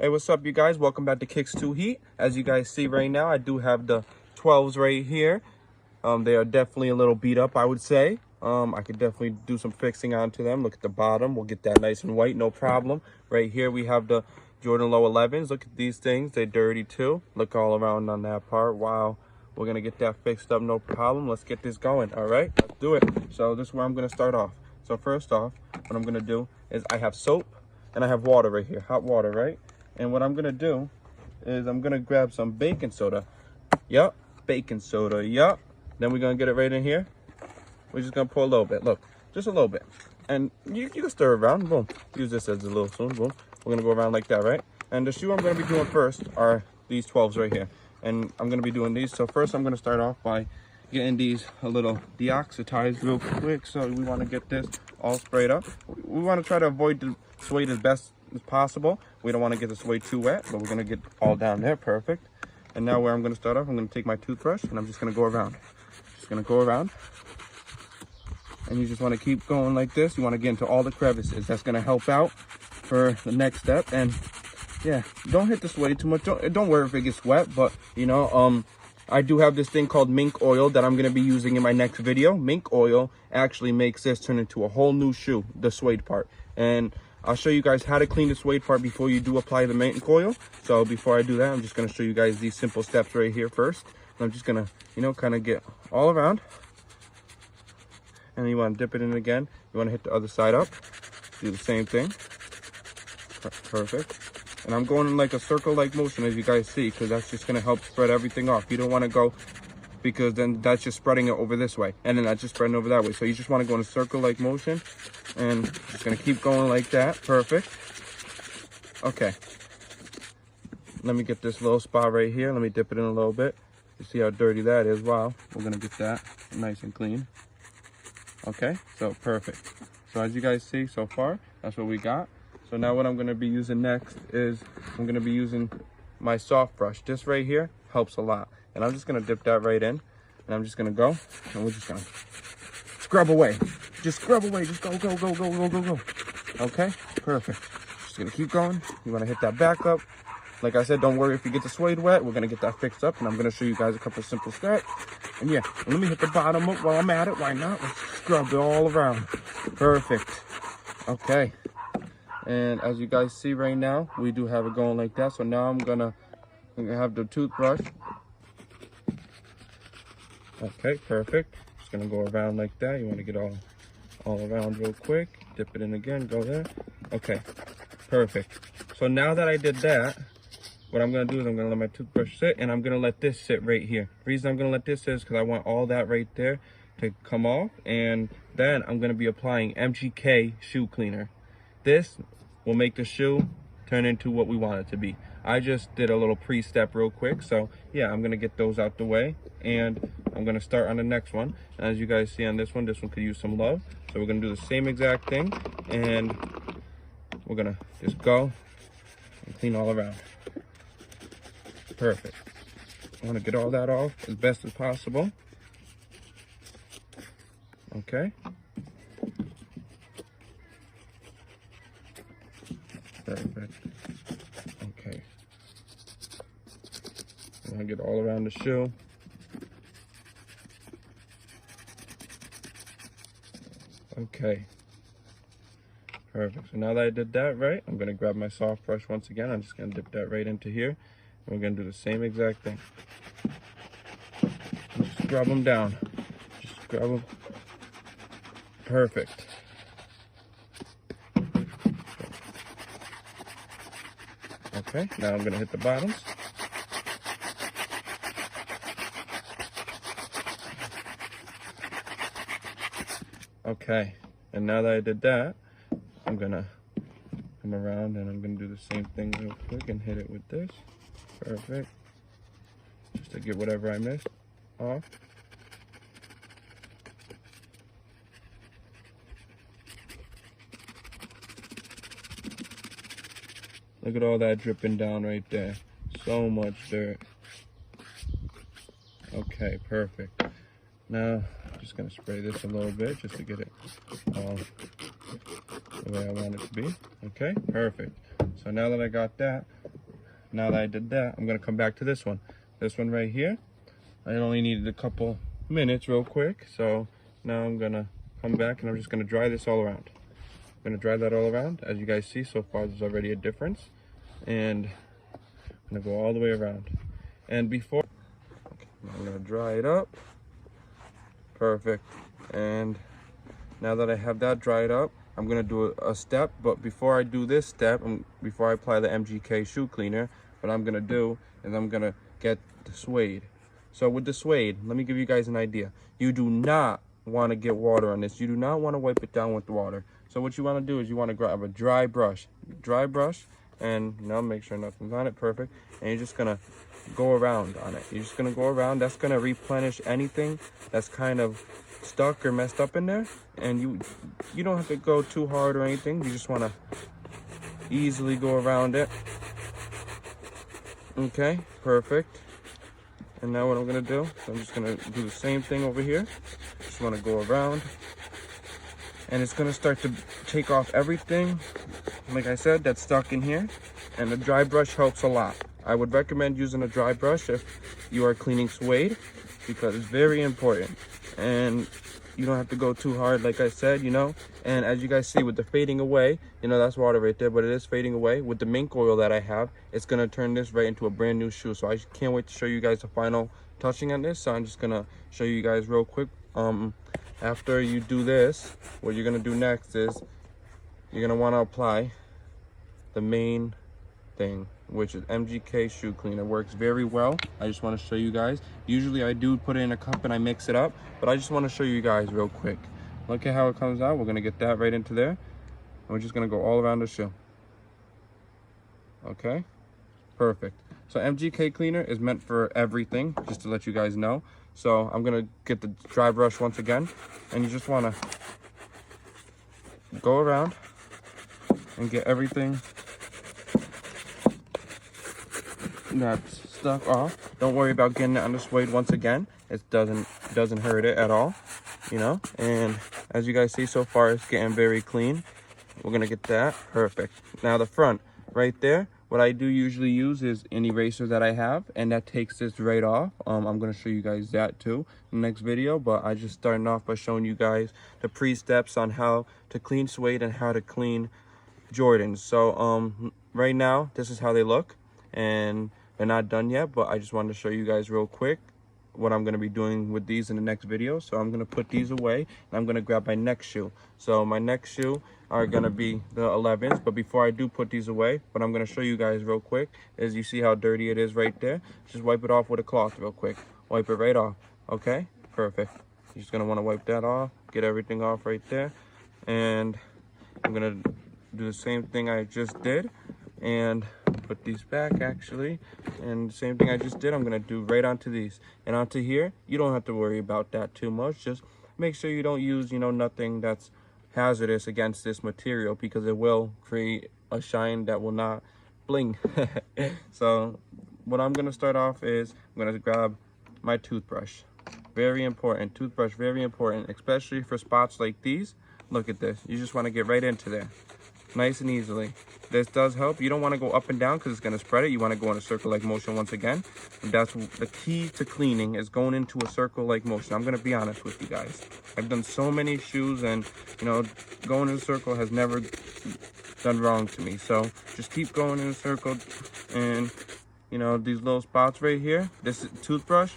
Hey, what's up, you guys? Welcome back to Kicks 2 Heat. As you guys see right now, I do have the 12s right here. They are definitely a little beat up, I would say. I could definitely do some fixing onto them. Look at the bottom. We'll get that nice and white, no problem. Right here, we have the Jordan Low 11s. Look at these things. They're dirty, too. Look all around on that part. Wow. We're going to get that fixed up, no problem. Let's get this going, all right? Let's do it. So this is where I'm going to start off. So first off, what I'm going to do is I have soap and I have water right here, hot water, right? And what I'm going to do is I'm going to grab some baking soda. Yup, baking soda, yup. Then we're going to get it right in here. We're just going to pour a little bit. Look, just a little bit. And you can stir it around. Boom. Use this as a little spoon. Boom. We're going to go around like that, right? And the shoe I'm going to be doing first are these 12s right here. And I'm going to be doing these. So first I'm going to start off by getting these a little deoxidized real quick. So we want to get this all sprayed up. We want to try to avoid the suede as best as possible. We don't want to get the suede too wet, but we're going to get all down there. Perfect. And now where I'm going to start off, I'm going to take my toothbrush and I'm just going to go around. Just going to go around. And you just want to keep going like this. You want to get into all the crevices. That's going to help out for the next step. And yeah, don't hit the suede too much. Don't worry if it gets wet, but you know, I do have this thing called mink oil that I'm going to be using in my next video. Mink oil actually makes this turn into a whole new shoe, the suede part. And I'll show you guys how to clean the suede part before you do apply the mink oil. So before I do that, I'm just going to show you guys these simple steps right here first. I'm just going to, you know, kind of get all around. And you want to dip it in again. You want to hit the other side up. Do the same thing. Perfect. And I'm going in like a circle-like motion, as you guys see, because that's just going to help spread everything off. You don't want to go, because then that's just spreading it over this way. And then that's just spreading over that way. So you just want to go in a circle-like motion. And just going to keep going like that. Perfect. Okay. Let me get this little spot right here. Let me dip it in a little bit. You see how dirty that is. Wow. We're going to get that nice and clean. Okay. So perfect. So as you guys see so far, that's what we got. So now what I'm going to be using next is I'm going to be using my soft brush. This right here helps a lot. And I'm just going to dip that right in. And I'm just going to go. And we're just going to scrub away. Just scrub away. Just go, go, go, go, go, go, go. Okay? Perfect. Just going to keep going. You want to hit that back up. Like I said, don't worry if you get the suede wet. We're going to get that fixed up. And I'm going to show you guys a couple simple steps. And yeah, let me hit the bottom up while I'm at it. Why not? Let's scrub it all around. Perfect. Okay. And as you guys see right now, we do have it going like that. So now I'm gonna have the toothbrush. Okay, perfect. Just gonna go around like that. You want to get all around real quick. Dip it in again. Go there. Okay, perfect. So now that I did that, what I'm gonna do is I'm gonna let my toothbrush sit, and I'm gonna let this sit right here. The reason I'm gonna let this sit is because I want all that right there to come off, and then I'm gonna be applying Mgk Shoe Cleaner. This will make the shoe turn into what we want it to be. I just did a little pre-step real quick. So yeah, I'm going to get those out the way. And I'm going to start on the next one. And as you guys see on this one could use some love. So we're going to do the same exact thing. And we're going to just go and clean all around. Perfect. I want to get all that off as best as possible. Okay. Perfect. Okay. I'm gonna get all around the shoe. Okay. Perfect. So now that I did that right, I'm gonna grab my soft brush once again. I'm just gonna dip that right into here. And we're gonna do the same exact thing. Just scrub them down. Just scrub them. Perfect. Okay, now I'm going to hit the bottoms. Okay, and now that I did that, I'm going to come around and I'm going to do the same thing real quick and hit it with this. Perfect. Just to get whatever I missed off. Look at all that dripping down right there. So much dirt. Okay, perfect. Now, I'm just going to spray this a little bit just to get it all the way I want it to be. Okay, perfect. So now that I got that, Now that I did that, I'm gonna come back to this one. This one right here. I only needed a couple minutes real quick. So now I'm gonna come back and I'm just gonna dry this all around. I'm gonna dry that all around. As you guys see, so far there's already a difference. And I'm gonna go all the way around. And before, okay, I'm gonna dry it up. Perfect. And now that I have that dried up, I'm gonna do a step. But before I do this step, before I apply the Mgk Shoe Cleaner, what I'm gonna do is I'm gonna get the suede. So with the suede, let me give you guys an idea. You do not want to get water on this. You do not want to wipe it down with water. So what you want to do is you want to grab a dry brush, and make sure nothing's on it. Perfect. And you're just gonna go around on it. You're just gonna go around. That's gonna replenish anything that's kind of stuck or messed up in there. And you don't have to go too hard or anything. You just want to easily go around it. Okay, perfect. And now what I'm gonna do, so I'm just gonna do the same thing over here. Just wanna go around. And it's gonna start to take off everything, like I said, that's stuck in here. And the dry brush helps a lot. I would recommend using a dry brush if you are cleaning suede, because it's very important. And you don't have to go too hard, like I said, And as you guys see with the fading away, that's water right there, but it is fading away. With the mink oil that I have, it's gonna turn this right into a brand new shoe. So I can't wait to show you guys the final touching on this. So I'm just gonna show you guys real quick. After you do this, what you're gonna do next is you're gonna wanna apply the main thing, which is Mgk Shoe Cleaner. Works very well. I just want to show you guys. Usually I do put it in a cup and I mix it up, but I just want to show you guys real quick. Look at how it comes out. We're going to get that right into there, and we're just going to go all around the shoe. Okay, perfect. So Mgk Cleaner is meant for everything, just to let you guys know. So I'm going to get the dry brush once again, and you just want to go around and get everything that's stuck off. Don't worry about getting it on the suede once again. It doesn't hurt it at all, And as you guys see, so far it's getting very clean. We're gonna get that perfect. Now the front right there, what I do usually use is an eraser that I have, and that takes this right off. I'm gonna show you guys that too in the next video, but I just starting off by showing you guys the pre-steps on how to clean suede and how to clean Jordans. So right now this is how they look, and they're not done yet, but I just wanted to show you guys real quick what I'm going to be doing with these in the next video. So I'm going to put these away, and I'm going to grab my next shoe. So my next shoe are going to be the 11s, but before I do put these away, what I'm going to show you guys real quick is, you see how dirty it is right there? Just wipe it off with a cloth real quick. Wipe it right off. Okay, perfect. You're just going to want to wipe that off, get everything off right there. And I'm going to do the same thing I just did and put these back actually, and the same thing I just did I'm gonna do right onto these and onto here. You don't have to worry about that too much. Just make sure you don't use nothing that's hazardous against this material, because it will create a shine that will not bling. So what I'm gonna start off is I'm gonna grab my toothbrush. Very important. Toothbrush, very important, especially for spots like these. Look at this. You just want to get right into there nice and easily. This does help. You don't want to go up and down because it's going to spread it. You want to go in a circle-like motion once again. And that's the key to cleaning, is going into a circle-like motion. I'm going to be honest with you guys. I've done so many shoes, and going in a circle has never done wrong to me. So just keep going in a circle. And these little spots right here, this toothbrush,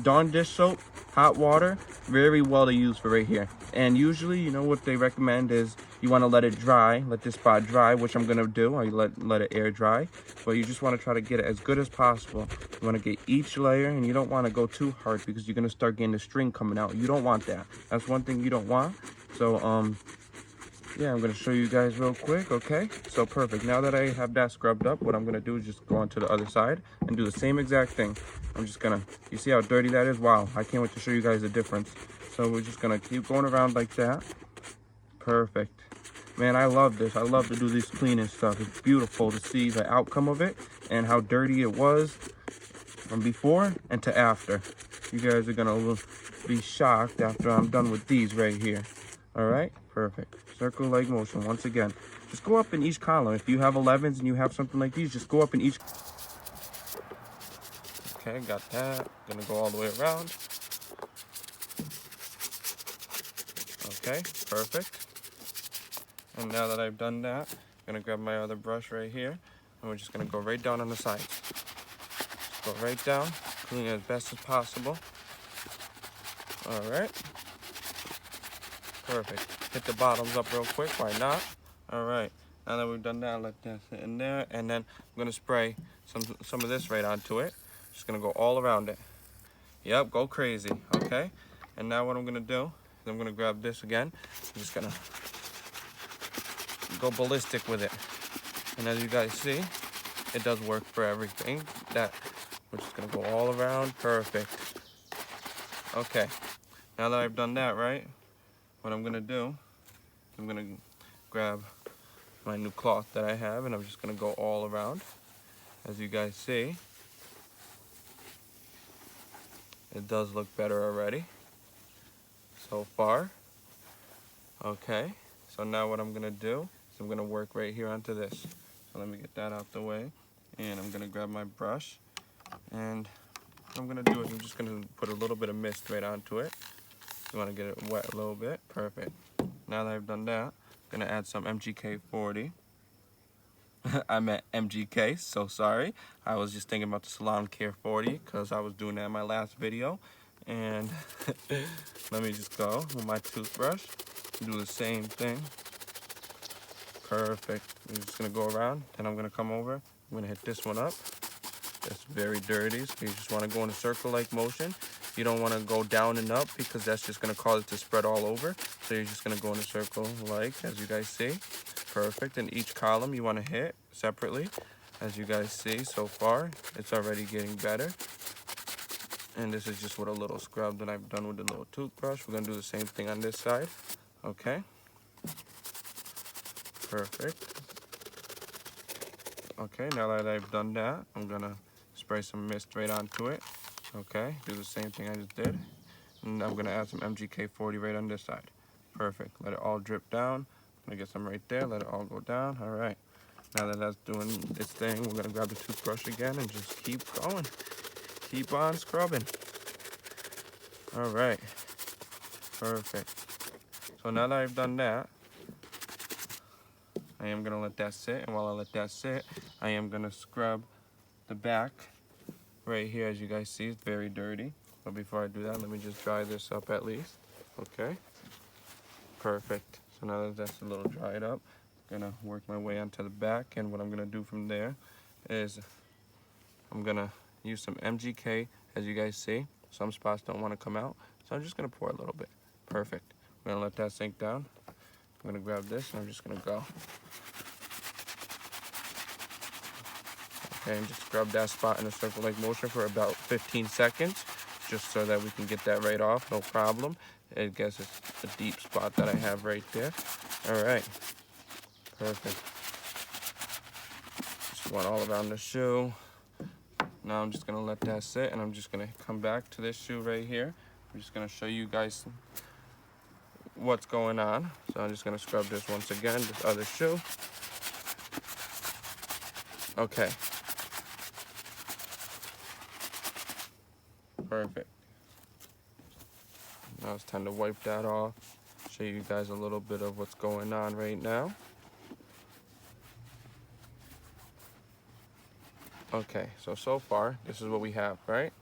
Dawn dish soap, hot water, very well to use for right here. And usually, what they recommend is you want to let it dry, let this spot dry, which I'm going to do. I let it air dry. But you just want to try to get it as good as possible. You want to get each layer, and you don't want to go too hard, because you're going to start getting the string coming out. You don't want that. That's one thing you don't want. So, yeah, I'm going to show you guys real quick, okay? So, perfect. Now that I have that scrubbed up, what I'm going to do is just go on to the other side and do the same exact thing. I'm just going to, you see how dirty that is? Wow, I can't wait to show you guys the difference. So, we're just going to keep going around like that. Perfect. Man, I love this. I love to do this cleaning stuff. It's beautiful to see the outcome of it and how dirty it was from before and to after. You guys are going to be shocked after I'm done with these right here. All right, perfect. Circle-like motion once again. Just go up in each column. If you have 11s and you have something like these, just go up in each. Okay, got that. Gonna go all the way around. Okay, perfect. And now that I've done that, I'm gonna grab my other brush right here, and we're just gonna go right down on the sides. Just go right down, clean it as best as possible. All right, perfect. Hit the bottoms up real quick, why not? All right, now that we've done that, let that sit in there, and then I'm gonna spray some of this right onto it. Just gonna go all around it. Yep, go crazy, okay? And now what I'm gonna do is I'm gonna grab this again. I'm just gonna go ballistic with it. And as you guys see, it does work for everything. We're just gonna go all around, perfect. Okay, now that I've done that, right, what I'm gonna do, I'm gonna grab my new cloth that I have, and I'm just gonna go all around. As you guys see, it does look better already so far. Okay, so now what I'm gonna do is I'm gonna work right here onto this. So let me get that out the way, and I'm gonna grab my brush, and what I'm gonna do is I'm just gonna put a little bit of mist right onto it. You wanna get it wet a little bit, perfect. Now that I've done that, I'm gonna add some Mgk 40. I meant MGK, so sorry. I was just thinking about the Salon Care 40 because I was doing that in my last video. And let me just go with my toothbrush, do the same thing. Perfect. I'm just gonna go around, then I'm gonna come over. I'm gonna hit this one up. It's very dirty, so you just wanna go in a circle-like motion. You don't wanna go down and up because that's just gonna cause it to spread all over. So you're just gonna go in a circle like, as you guys see. Perfect. And each column you wanna hit separately. As you guys see so far, it's already getting better. And this is just with a little scrub that I've done with the little toothbrush. We're gonna do the same thing on this side. Okay. Perfect. Okay, now that I've done that, I'm gonna spray some mist right onto it. Okay, do the same thing I just did. And I'm gonna add some Mgk 40 right on this side. Perfect, let it all drip down. I'm gonna get some right there, let it all go down. All right, now that that's doing its thing, we're gonna grab the toothbrush again and just keep going. Keep on scrubbing. All right, perfect. So now that I've done that, I am gonna let that sit, and while I let that sit, I am gonna scrub the back right here. As you guys see, it's very dirty. But before I do that, let me just dry this up at least. Okay, perfect. So now that that's a little dried up, I'm gonna work my way onto the back, and what I'm gonna do from there is I'm gonna use some Mgk. As you guys see, some spots don't want to come out, so I'm just gonna pour a little bit. Perfect. I'm gonna let that sink down. I'm gonna grab this and I'm just gonna go. Okay, and just scrub that spot in a circle-like motion for about 15 seconds, just so that we can get that right off, no problem. I guess it's a deep spot that I have right there. All right, perfect. Just went all around the shoe. Now I'm just gonna let that sit, and I'm just gonna come back to this shoe right here. I'm just gonna show you guys what's going on. So I'm just gonna scrub this once again, this other shoe. Okay. Perfect. Now it's time to wipe that off. Show you guys a little bit of what's going on right now. Okay, so far, this is what we have, right?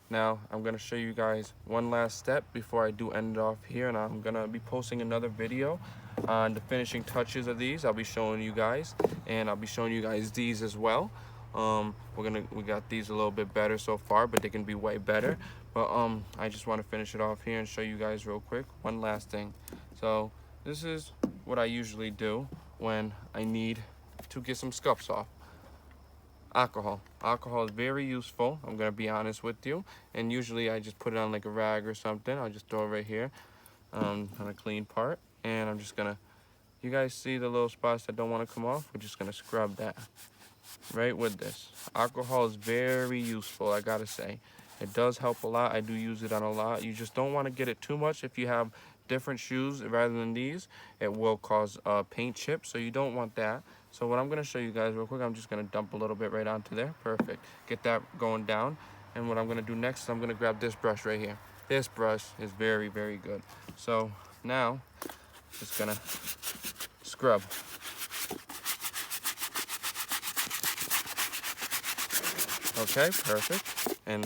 Now, I'm gonna show you guys one last step before I do end it off here, and I'm gonna be posting another video on the finishing touches of these. I'll be showing you guys, and I'll be showing you guys these as well. We got these a little bit better so far, but they can be way better. But I just want to finish it off here and show you guys real quick one last thing. So this is what I usually do when I need to get some scuffs off. Alcohol is very useful, I'm gonna be honest with you, and usually I just put it on like a rag or something. I'll just throw it right here on a clean part, and I'm just gonna, you guys see the little spots that don't want to come off, we're just gonna scrub that right with this. Alcohol is very useful, I gotta say. It does help a lot. I do use it on a lot. You just don't want to get it too much. If you have different shoes rather than these, it will cause paint chips, so you don't want that. So what I'm going to show you guys real quick, I'm just going to dump a little bit right onto there. Perfect. Get that going down. And what I'm gonna do next is I'm gonna grab this brush right here. This brush is very, very good. So now, just gonna scrub. Okay, perfect. And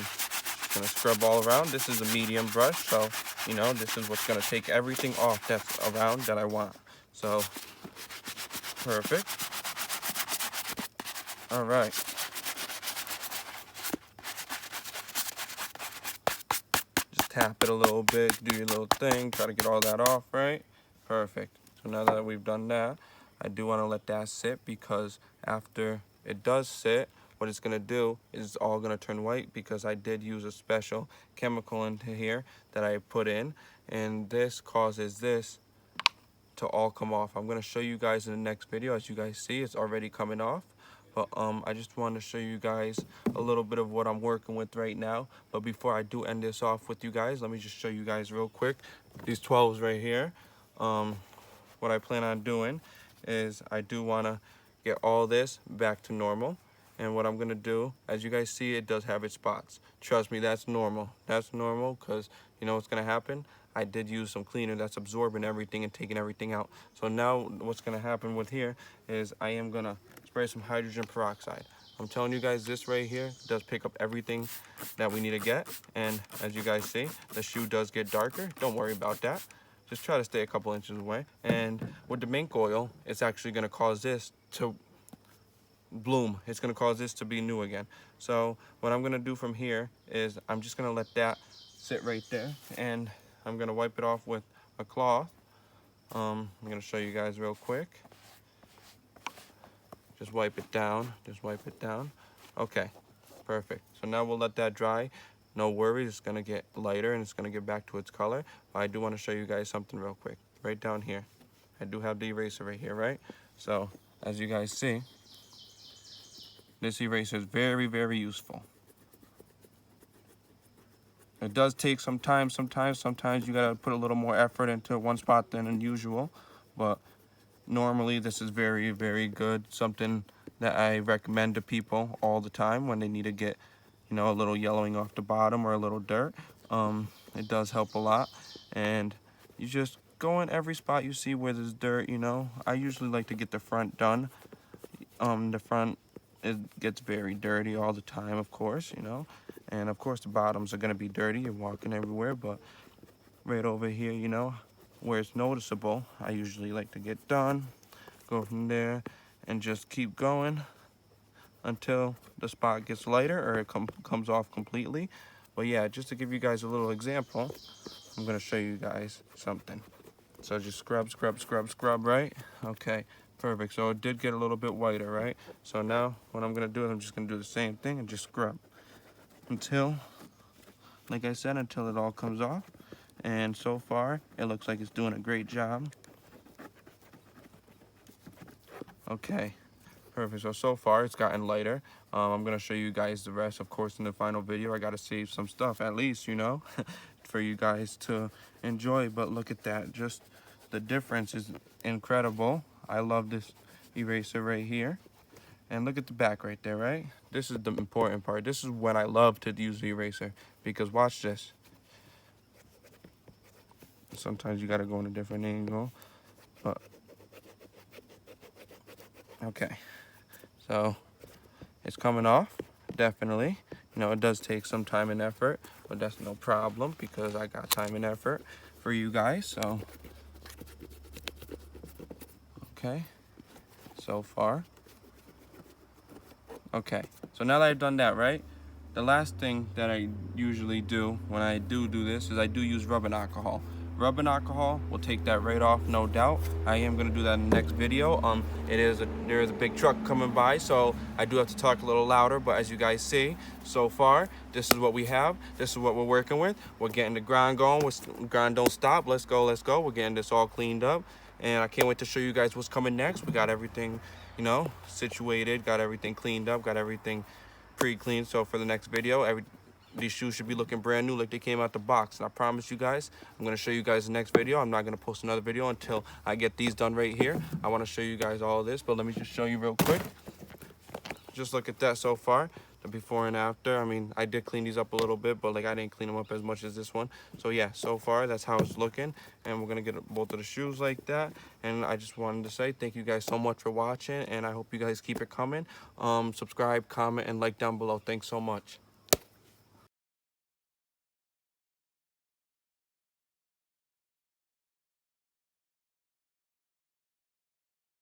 gonna scrub all around. This is a medium brush, so you know this is what's gonna take everything off that's around that I want. So perfect. All right. Just tap it a little bit, do your little thing, try to get all that off, right? Perfect. So now that we've done that, I do want to let that sit, because after it does sit, what it's going to do is it's all going to turn white, because I did use a special chemical into here that I put in, and this causes this to all come off. I'm going to show you guys in the next video. As you guys see, it's already coming off. But I just want to show you guys a little bit of what I'm working with right now. But before I do end this off with you guys, let me just show you guys real quick these 12s right here. What I plan on doing is I do want to get all this back to normal. And what I'm going to do, as you guys see, it does have its spots. Trust me, that's normal. That's normal, because you know what's going to happen? I did use some cleaner that's absorbing everything and taking everything out. So now what's going to happen with here is I am going to spray some hydrogen peroxide. I'm telling you guys, this right here does pick up everything that we need to get. And as you guys see, the shoe does get darker. Don't worry about that. Just try to stay a couple inches away. And with the mink oil, it's actually going to cause this to bloom. It's going to cause this to be new again. So what I'm going to do from here is I'm just going to let that sit right there, and I'm going to wipe it off with a cloth. I'm going to show you guys real quick. Just wipe it down. Just wipe it down. Okay, perfect. So now we'll let that dry. No worries, it's going to get lighter and it's going to get back to its color. But I do want to show you guys something real quick. Right down here. I do have the eraser right here, right? So, as you guys see, this eraser is very, very useful. It does take some time sometimes you gotta put a little more effort into one spot than usual, but normally this is very, very good. Something that I recommend to people all the time when they need to get, you know, a little yellowing off the bottom or a little dirt. It does help a lot, and you just go in every spot you see where there's dirt, you know. I usually like to get the front done. The front, it gets very dirty all the time, of course, you know. And of course the bottoms are gonna be dirty. You're walking everywhere, but right over here, you know, where it's noticeable, I usually like to get done, go from there, and just keep going until the spot gets lighter or it comes off completely. But yeah, just to give you guys a little example, I'm gonna show you guys something. So just scrub, scrub, scrub, scrub, right? Okay, perfect. So it did get a little bit whiter, right? So now what I'm gonna do is I'm just gonna do the same thing and just scrub until, like I said, until it all comes off. And so far, it looks like it's doing a great job. Okay, perfect. So far, it's gotten lighter. I'm gonna show you guys the rest, of course, in the final video. I gotta save some stuff, at least, you know, for you guys to enjoy. But look at that, just the difference is incredible. I love this eraser right here. And look at the back right there, right? This is the important part. This is when I love to use the eraser, because watch this. Sometimes you gotta go in a different angle, but okay. So it's coming off, definitely. You know, it does take some time and effort, but that's no problem because I got time and effort for you guys. So, okay, so far. Okay, so now that I've done that, right? The last thing that I usually do when I do this is I do use rubbing alcohol. Rubbing alcohol will take that right off, no doubt. I am gonna do that in the next video. There is a big truck coming by, so I do have to talk a little louder, but as you guys see, so far, this is what we have. This is what we're working with. We're getting the grind going. Grind don't stop. Let's go, let's go. We're getting this all cleaned up, and I can't wait to show you guys what's coming next. We got everything, you know, situated, got everything cleaned up, got everything pre-cleaned. So for the next video, these shoes should be looking brand new like they came out the box. And I promise you guys, I'm going to show you guys the next video. I'm not going to post another video until I get these done right here. I want to show you guys all of this, but let me just show you real quick. Just look at that so far. the before and after. I mean, I did clean these up a little bit, but like I didn't clean them up as much as this one. So yeah, so far that's how it's looking, and we're gonna get both of the shoes like that. And I just wanted to say thank you guys so much for watching, and I hope you guys keep it coming. Subscribe, comment, and like down below. Thanks so much.